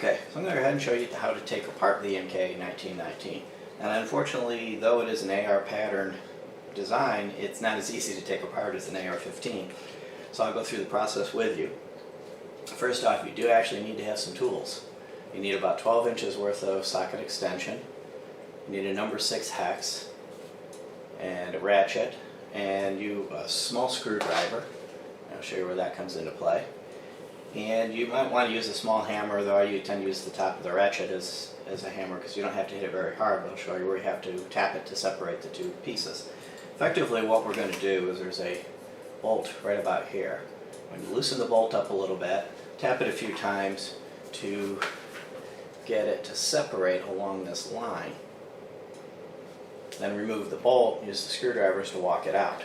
Okay, so I'm going to go ahead and show you how to take apart the MKA 1919. And unfortunately, though it is an AR pattern design, it's not as easy to take apart as an AR-15. So I'll go through the process with you. First off, you do actually need to have some tools. You need about 12 inches worth of socket extension. You need a number 6 hex and a ratchet and a small screwdriver. I'll show you where that comes into play. And you might want to use a small hammer, though I tend to use the top of the ratchet as a hammer because you don't have to hit it very hard, but I'll show you where you have to tap it to separate the two pieces. Effectively what we're going to do is there's a bolt right about here. When you loosen the bolt up a little bit, tap it a few times to get it to separate along this line. Then remove the bolt, use the screwdrivers to walk it out.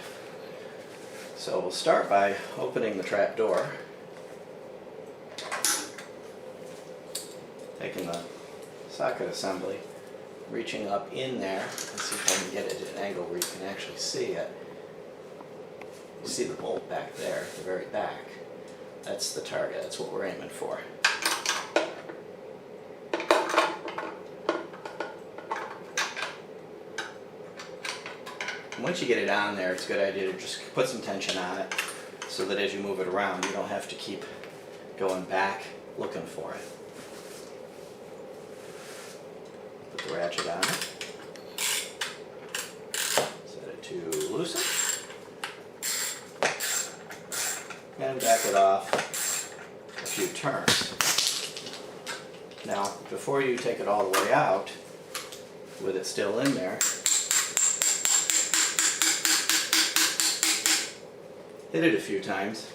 So we'll start by opening the trap door. Taking the socket assembly, reaching up in there, and see if I can get it at an angle where you can actually see it. You see the bolt back there at the very back. That's the target, that's what we're aiming for. And once you get it on there, it's a good idea to just put some tension on it so that as you move it around you don't have to keep going back looking for it. Put the ratchet on it. Set it to loosen. And back it off a few turns. Now, before you take it all the way out, with it still in there, hit it a few times.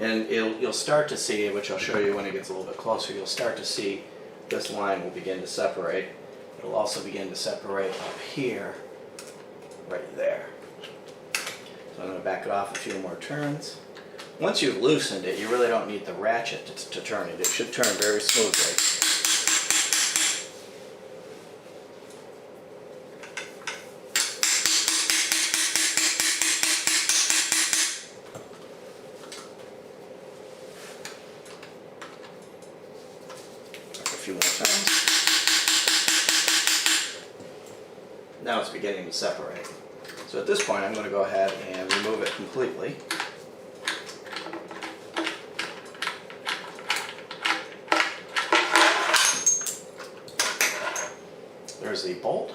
And you'll start to see, which I'll show you when it gets a little bit closer, you'll start to see this line will begin to separate. It'll also begin to separate up here, right there. So I'm going to back it off a few more turns. Once you've loosened it, you really don't need the ratchet to turn it. It should turn very smoothly. Few more times. Now it's beginning to separate. So at this point I'm going to go ahead and remove it completely. There's the bolt.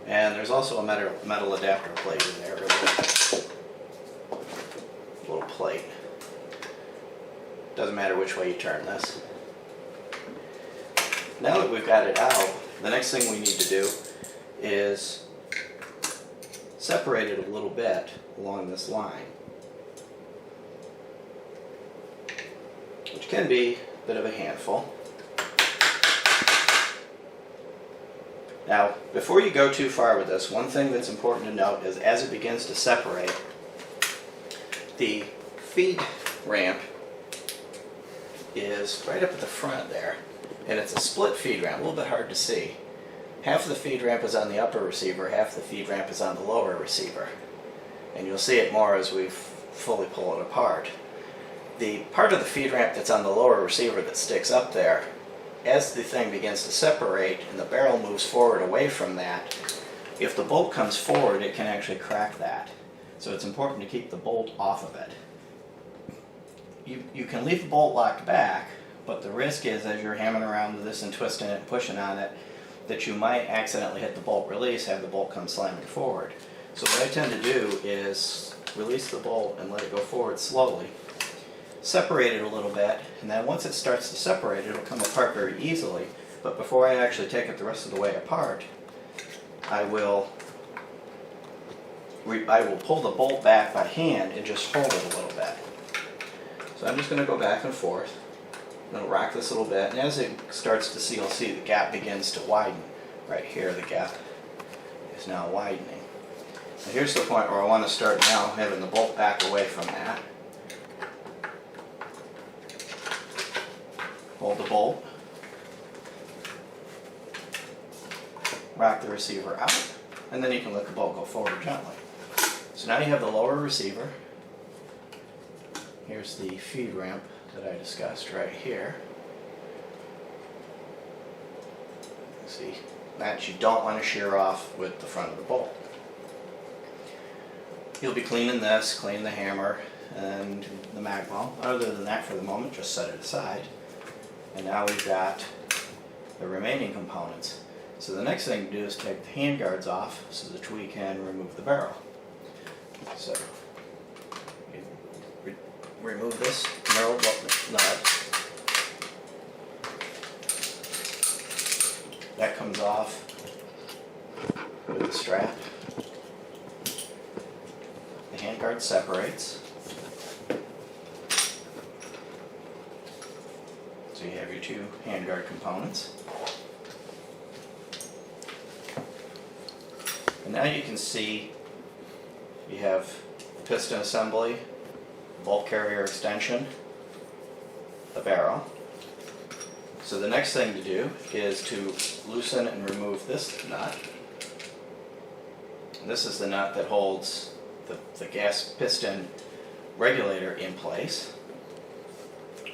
And there's also a metal adapter plate in there. A little plate. Doesn't matter which way you turn this. Now that we've got it out, the next thing we need to do is separate it a little bit along this line, which can be a bit of a handful. Now, before you go too far with this, one thing that's important to note is as it begins to separate, the feed ramp is right up at the front there. And it's a split feed ramp, a little bit hard to see. Half of the feed ramp is on the upper receiver, half the feed ramp is on the lower receiver. And you'll see it more as we fully pull it apart. The part of the feed ramp that's on the lower receiver that sticks up there, as the thing begins to separate and the barrel moves forward away from that, if the bolt comes forward, it can actually crack that. So it's important to keep the bolt off of it. You can leave the bolt locked back, but the risk is, as you're hammering around with this and twisting it and pushing on it, that you might accidentally hit the bolt release, have the bolt come slamming forward. So what I tend to do is release the bolt and let it go forward slowly, separate it a little bit, and then once it starts to separate, it'll come apart very easily. But before I actually take it the rest of the way apart, I will pull the bolt back by hand and just hold it a little bit. So I'm just going to go back and forth. I'm going to rock this a little bit, and as it starts to seal, see the gap begins to widen. Right here, the gap is now widening. And here's the point where I want to start now having the bolt back away from that. Hold the bolt. Rock the receiver out, and then you can let the bolt go forward gently. So now you have the lower receiver. Here's the feed ramp that I discussed right here. See, that you don't want to shear off with the front of the bolt. You'll be cleaning this, clean the hammer, and the mag ball. Other than that, for the moment, just set it aside. And now we've got the remaining components. So the next thing to do is take the hand guards off so that we can remove the barrel. So you remove this barrel nut. That comes off with the strap. The handguard separates. So you have your two handguard components. And now you can see you have piston assembly, bolt carrier extension, the barrel. So the next thing to do is to loosen and remove this nut. And this is the nut that holds the gas piston regulator in place.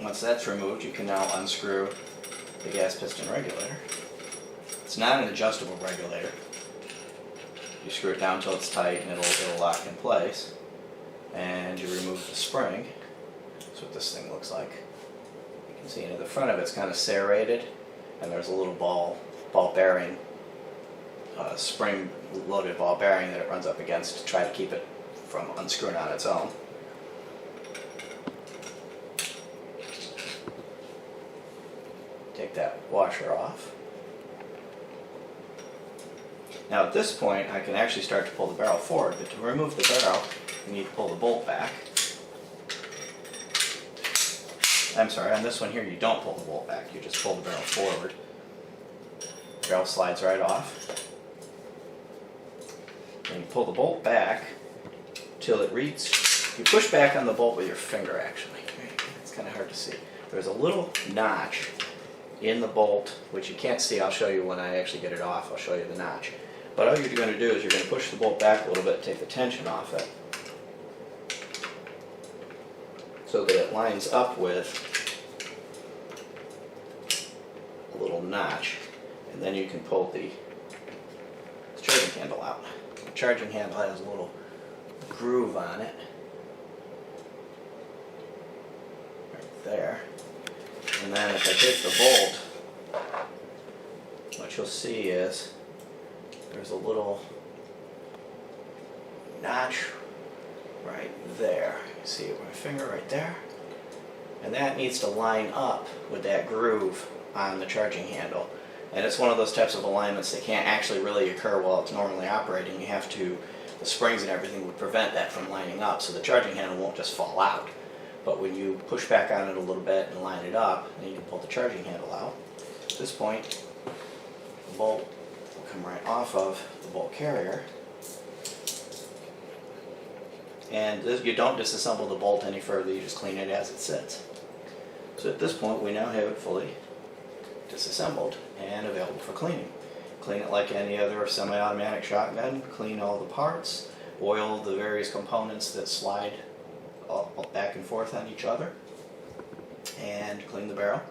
Once that's removed, you can now unscrew the gas piston regulator. It's not an adjustable regulator. You screw it down until it's tight and it'll lock in place. And you remove the spring. That's what this thing looks like. You can see into the front of it's kind of serrated, and there's a little ball bearing, spring-loaded ball bearing that it runs up against to try to keep it from unscrewing on its own. Take that washer off. Now at this point I can actually start to pull the barrel forward, but to remove the barrel you need to pull the bolt back. I'm sorry, on this one here you don't pull the bolt back, you just pull the barrel forward. The barrel slides right off. And you pull the bolt back till it reaches, you push back on the bolt with your finger actually. It's kind of hard to see. There's a little notch in the bolt, which you can't see. I'll show you when I actually get it off. I'll show you the notch. But all you're going to do is you're going to push the bolt back a little bit, take the tension off it, so that it lines up with a little notch, and then you can pull the charging handle out. The charging handle has a little groove on it, right there. And then if I take the bolt, what you'll see is there's a little notch right there. You see it with my finger right there? And that needs to line up with that groove on the charging handle. And it's one of those types of alignments that can't actually really occur while it's normally operating. You have to, the springs and everything would prevent that from lining up, so the charging handle won't just fall out. But when you push back on it a little bit and line it up, then you can pull the charging handle out. At this point, the bolt will come right off of the bolt carrier. And you don't disassemble the bolt any further, you just clean it as it sits. So at this point, we now have it fully disassembled and available for cleaning. Clean it like any other semi-automatic shotgun, clean all the parts, oil the various components that slide back and forth on each other, and clean the barrel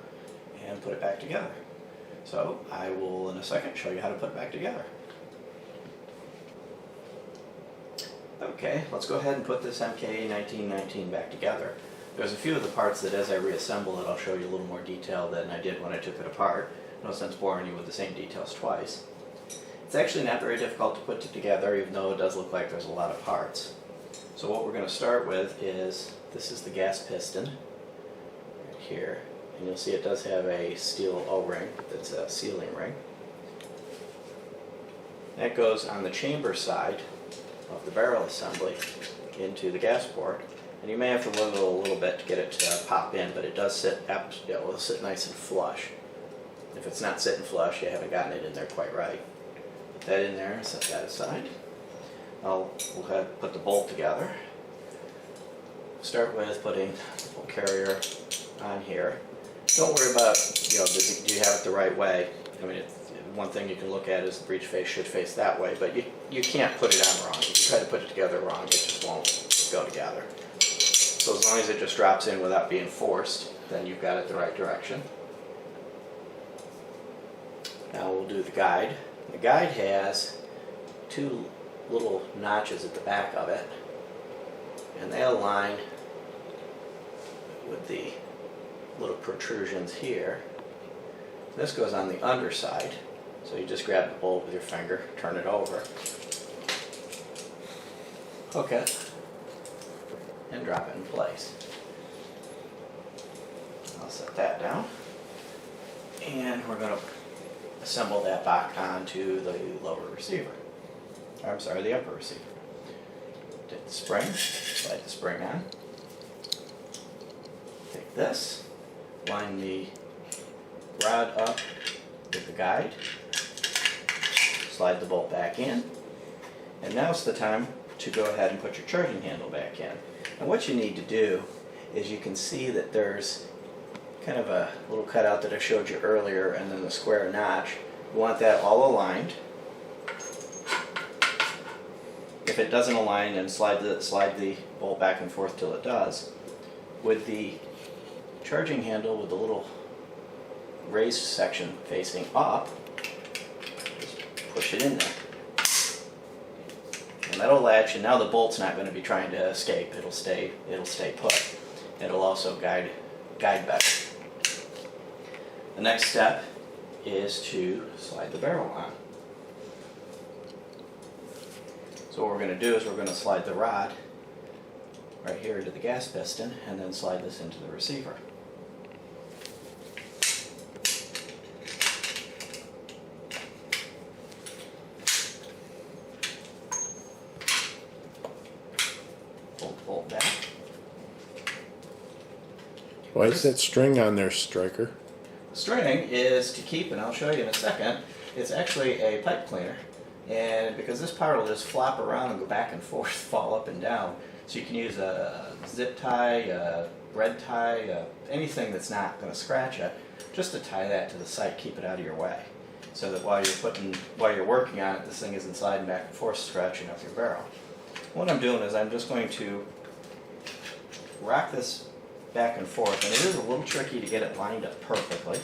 and put it back together. So I will in a second show you how to put it back together. Okay, let's go ahead and put this MKA 1919 back together. There's a few of the parts that as I reassemble it I'll show you a little more detail than I did when I took it apart. No sense boring you with the same details twice. It's actually not very difficult to put it together, even though it does look like there's a lot of parts. So what we're going to start with is, this is the gas piston right here, and you'll see it does have a steel O-ring that's a sealing ring. That goes on the chamber side of the barrel assembly into the gas port, and you may have to wiggle a little bit to get it to pop in, but it does sit, it will sit nice and flush. If it's not sitting flush, you haven't gotten it in there quite right. Put that in there and set that aside. We'll go ahead and put the bolt together. Start with putting the bolt carrier on here. Don't worry about, do you have it the right way? I mean, one thing you can look at is the breech face should face that way, but you can't put it on wrong. If you try to put it together wrong, it just won't go together. So as long as it just drops in without being forced, then you've got it the right direction. Now we'll do the guide. The guide has two little notches at the back of it, and they align with the little protrusions here. This goes on the underside, so you just grab the bolt with your finger, turn it over, hook it, and drop it in place. I'll set that down, and we're going to assemble that back onto the lower receiver. I'm sorry, the upper receiver. Take the spring, slide the spring on. Take this, line the rod up with the guide, slide the bolt back in, and now's the time to go ahead and put your charging handle back in. And what you need to do is you can see that there's kind of a little cutout that I showed you earlier, and then the square notch. You want that all aligned. If it doesn't align, then slide the bolt back and forth till it does. With the charging handle with the little raised section facing up, just push it in there. And that'll latch, and now the bolt's not going to be trying to escape. It'll stay put. It'll also guide better. The next step is to slide the barrel on. So what we're going to do is we're going to slide the rod right here into the gas piston, and then slide this into the receiver. Pull the bolt back. Why is that string on there, Striker? The string is to keep, and I'll show you in a second, it's actually a pipe cleaner. And because this part will just flop around and go back and forth, fall up and down, so you can use a zip tie, a red tie, anything that's not going to scratch it, just to tie that to the site, keep it out of your way, so that while you're working on it, this thing isn't sliding back and forth, scratching up your barrel. What I'm doing is I'm just going to rock this back and forth, and it is a little tricky to get it lined up perfectly.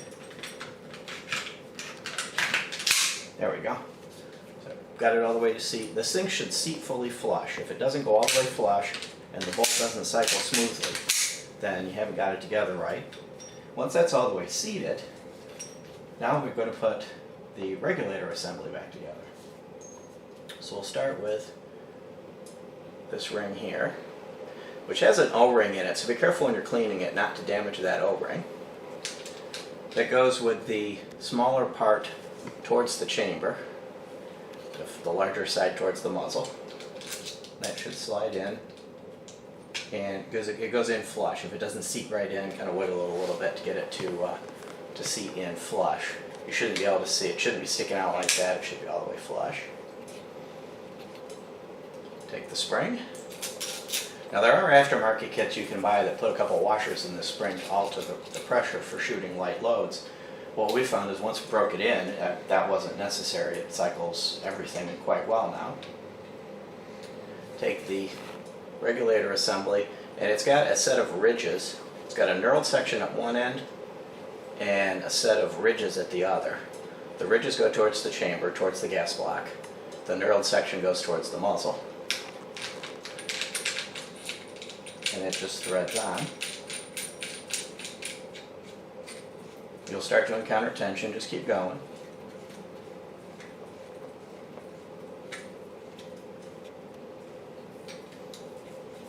There we go. So got it all the way to seat. This thing should seat fully flush. If it doesn't go all the way flush and the bolt doesn't cycle smoothly, then you haven't got it together right. Once that's all the way seated, now we're going to put the regulator assembly back together. So we'll start with this ring here, which has an O-ring in it, so be careful when you're cleaning it not to damage that O-ring. That goes with the smaller part towards the chamber, the larger side towards the muzzle. That should slide in, and it goes in flush. If it doesn't seat right in, kind of wiggle it a little bit to get it to seat in flush. You shouldn't be able to see, it shouldn't be sticking out like that, it should be all the way flush. Take the spring. Now there are aftermarket kits you can buy that put a couple washers in the spring to alter the pressure for shooting light loads. What we found is once we broke it in, that wasn't necessary. It cycles everything quite well now. Take the regulator assembly, and it's got a set of ridges. It's got a knurled section at one end and a set of ridges at the other. The ridges go towards the chamber, towards the gas block. The knurled section goes towards the muzzle. And it just threads on. You'll start to encounter tension, just keep going.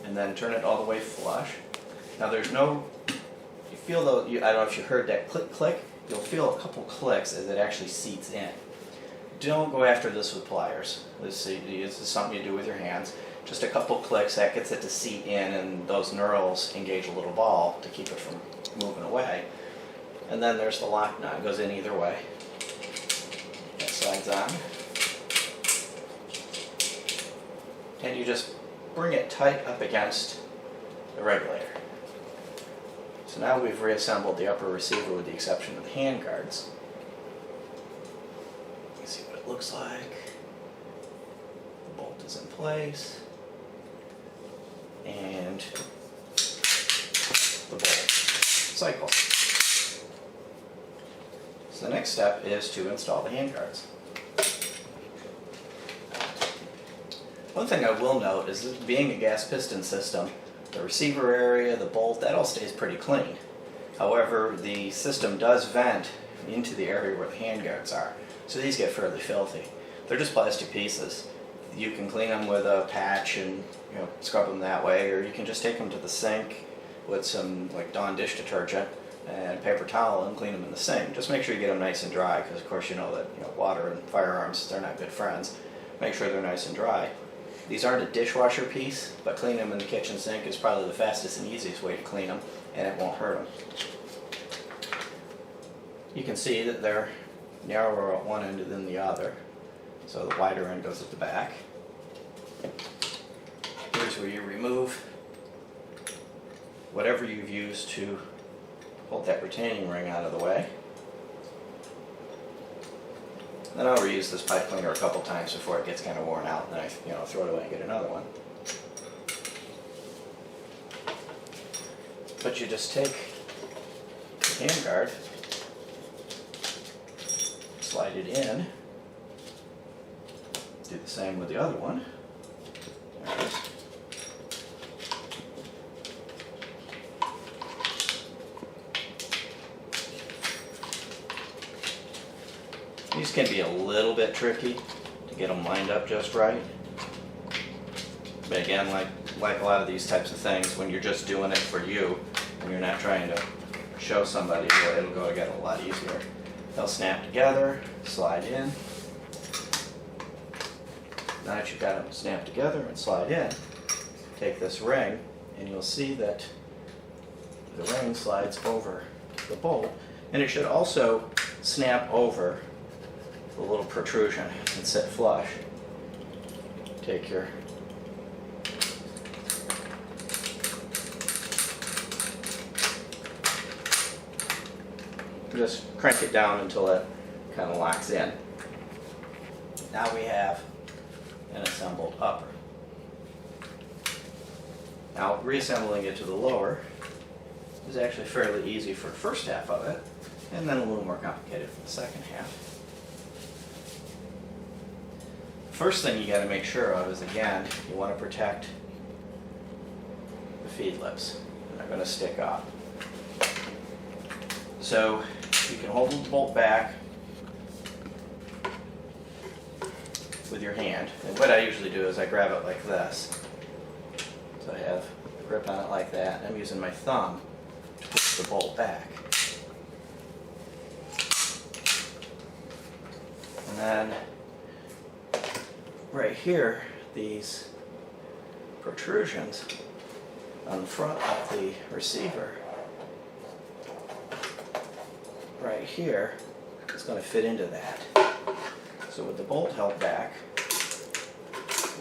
And then turn it all the way flush. Now there's no, you feel though, I don't know if you heard that click click, you'll feel a couple clicks as it actually seats in. Don't go after this with pliers. This is something you do with your hands. Just a couple clicks, that gets it to seat in, and those knurls engage a little ball to keep it from moving away. And then there's the lock nut, it goes in either way. That slides on. And you just bring it tight up against the regulator. So now we've reassembled the upper receiver with the exception of the hand guards. it looks like. The bolt is in place. And the bolt cycles. So the next step is to install the handguards. One thing I will note is that being a gas piston system, the receiver area, the bolt, that all stays pretty clean. However, the system does vent into the area where the handguards are, so these get fairly filthy. They're just plastic pieces. You can clean them with a patch and scrub them that way, or you can just take them to the sink with some like Dawn dish detergent and paper towel and clean them in the sink. Just make sure you get them nice and dry, because of course you know that water and firearms, they're not good friends. Make sure they're nice and dry. These aren't a dishwasher piece, but cleaning them in the kitchen sink is probably the fastest and easiest way to clean them, and it won't hurt them. You can see that they're narrower at one end than the other, so the wider end goes at the back. Here's where you remove whatever you've used to hold that retaining ring out of the way. Then I'll reuse this pipe cleaner a couple times before it gets kind of worn out, and then I throw it away and get another one. But you just take the handguard, slide it in, do the same with the other one. There it is. These can be a little bit tricky to get them lined up just right. But again, like a lot of these types of things, when you're just doing it for you and you're not trying to show somebody, it'll go together a lot easier. They'll snap together, slide in. Now that you've got them snapped together and slide in, take this ring and you'll see that the ring slides over the bolt, and it should also snap over the little protrusion and sit flush. Take your just crank it down until it kind of locks in. Now we have an assembled upper. Now reassembling it to the lower is actually fairly easy for the first half of it, and then a little more complicated for the second half. First thing you got to make sure of is, again, you want to protect the feed lips. They're going to stick up. So you can hold the bolt back with your hand. And what I usually do is I grab it like this. So I have a grip on it like that. I'm using my thumb to push the bolt back. And then right here, these protrusions on the front of the receiver, right here, is going to fit into that. So with the bolt held back,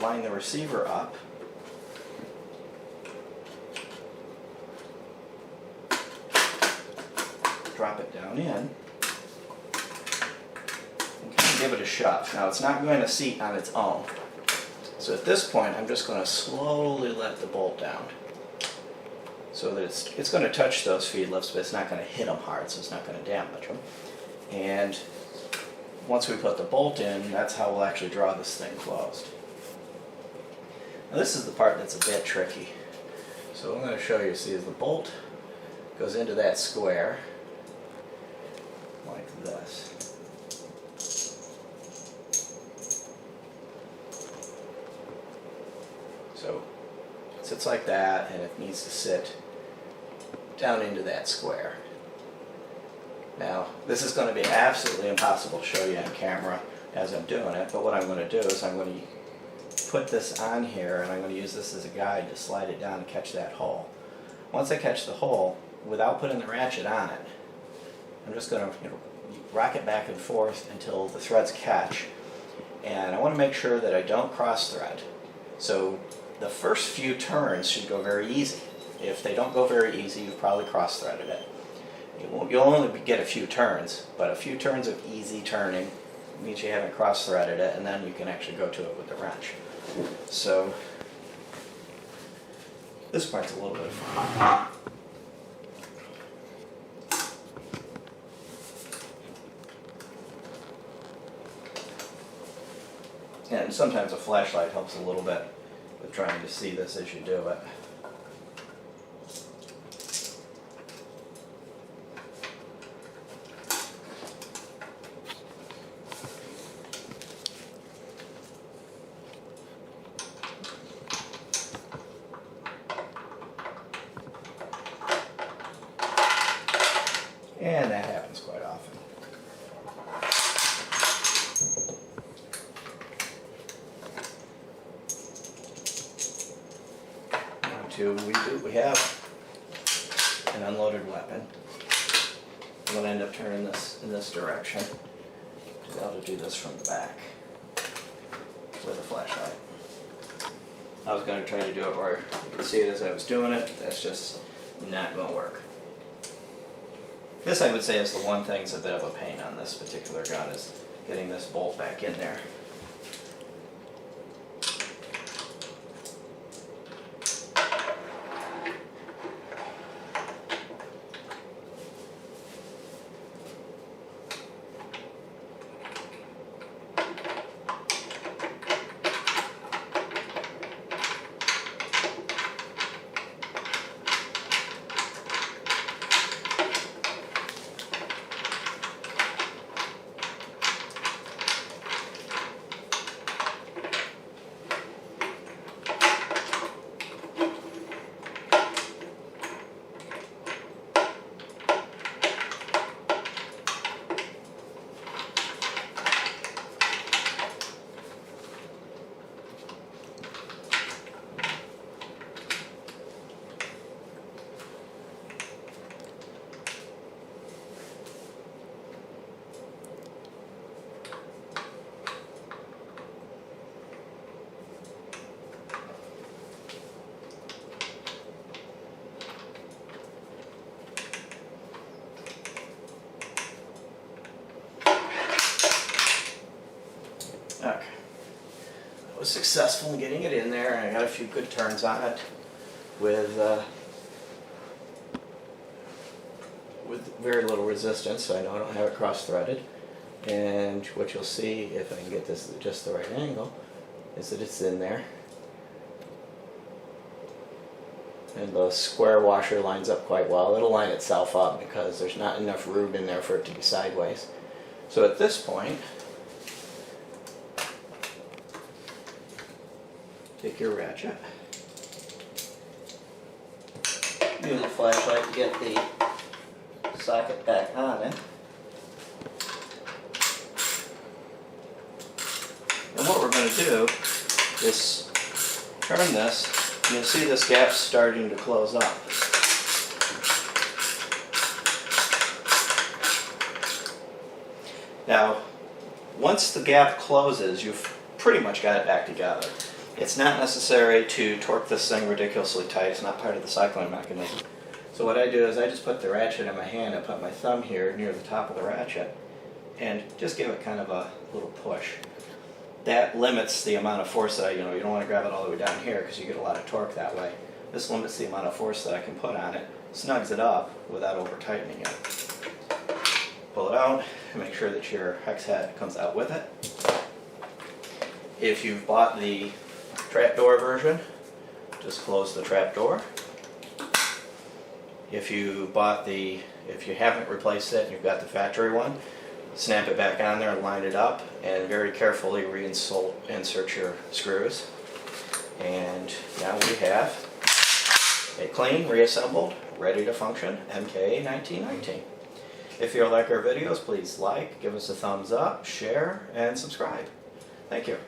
line the receiver up, drop it down in, and kind of give it a shove. Now it's not going to seat on its own. So at this point I'm just going to slowly let the bolt down so that it's going to touch those feed lips, but it's not going to hit them hard, so it's not going to damage them. And once we put the bolt in, that's how we'll actually draw this thing closed. Now this is the part that's a bit tricky. So what I'm going to show you, see, is the bolt goes into that square like this. So it sits like that, and it needs to sit down into that square. Now, this is going to be absolutely impossible to show you on camera as I'm doing it, but what I'm going to do is I'm going to put this on here, and I'm going to use this as a guide to slide it down and catch that hole. Once I catch the hole, without putting the ratchet on it, I'm just going to rock it back and forth until the threads catch. And I want to make sure that I don't cross thread. So the first few turns should go very easy. If they don't go very easy, you've probably cross-threaded it. You'll only get a few turns, but a few turns of easy turning means you haven't cross-threaded it, and then you can actually go to it with the wrench. So this part's a little bit of fun. And sometimes a flashlight helps a little bit with trying to see this as you do it. And that happens quite often. We have an unloaded weapon. I'm going to end up turning this in this direction to be able to do this from the back with a flashlight. I was going to try to do it where you could see it as I was doing it. That's just not going to work. This, I would say, is the one thing that's a bit of a pain on this particular gun, is getting this bolt back in there. Okay, I was successful in getting it in there, and I got a few good turns on it with very little resistance, so I know I don't have it cross-threaded. And what you'll see, if I can get this at just the right angle, is that it's in there. And the square washer lines up quite well. It'll line itself up because there's not enough room in there for it to be sideways. So at this point, take your ratchet, use the flashlight to get the socket back on it. And what we're going to do is turn this, and you'll see this gap starting to close up. Now, once the gap closes, you've pretty much got it back together. It's not necessary to torque this thing ridiculously tight. It's not part of the cycling mechanism. So what I do is I just put the ratchet in my hand and put my thumb here near the top of the ratchet and just give it kind of a little push. That limits the amount of force that I, you don't want to grab it all the way down here because you get a lot of torque that way. This limits the amount of force that I can put on it, snugs it up without over tightening it. Pull it out and make sure that your hex head comes out with it. If you've bought the trapdoor version, just close the trapdoor. If you haven't replaced it and you've got the factory one, snap it back on there and line it up and very carefully insert your screws. And now we have a clean, reassembled, ready to function MKA 1919. If you like our videos, please like, give us a thumbs up, share, and subscribe. Thank you.